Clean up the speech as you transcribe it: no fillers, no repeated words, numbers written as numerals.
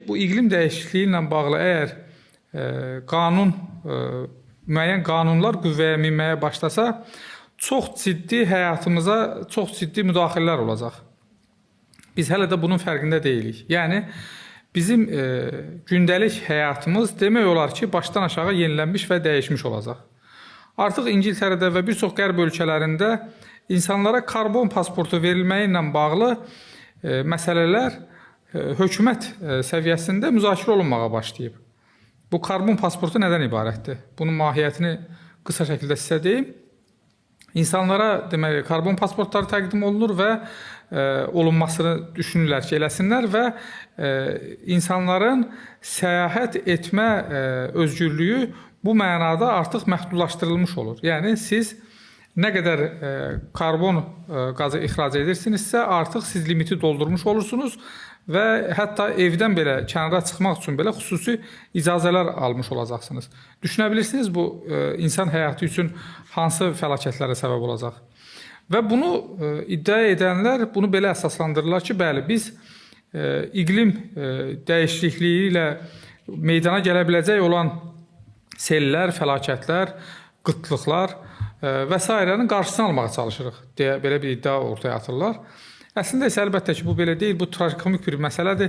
bu iqlim dəyişikliyi ilə bağlı əgər müəyyən qanunlar qüvvəyə minməyə başlasa, çox ciddi həyatımıza çox ciddi müdaxilələr olacaq. Biz hələ də bunun fərqində deyilik. Yəni, bizim gündəlik həyatımız demək olar ki, başdan aşağı yenilənmiş və dəyişmiş olacaq. Artıq İngiltərədə və bir çox qərb ölkələrində insanlara karbon pasportu verilməyi ilə bağlı məsələlər hökumət səviyyəsində müzakirə olunmağa başlayıb. Bu karbon pasportu nədən ibarətdir? Bunun mahiyyətini qısa şəkildə sizə deyim. İnsanlara deməli karbon pasportları təqdim olunur və olunmasını düşünürlər ki, eləsinlər və insanların səyahət etmə özgürlüyü bu mənada artıq məhdudlaşdırılmış olur. Yəni siz nə qədər karbon qazı ixrac edirsinizsə, artıq siz limiti doldurmuş olursunuz və hətta evdən belə kənara çıxmaq üçün belə xüsusi icazələr almış olacaqsınız. Düşünə bilirsiniz, bu insan həyatı üçün hansı fəlakətlərə səbəb olacaq? Və bunu iddia edənlər bunu belə əsaslandırırlar ki, bəli, biz iqlim dəyişikliyi ilə meydana gələ biləcək olan sellər, fəlakətlər, qıtlıqlar və s.'nin qarşısını almağa çalışırıq deyə belə bir iddia ortaya atırlar. Əslində isə əlbəttə ki, bu belə deyil, bu trajikomik bir məsələdir.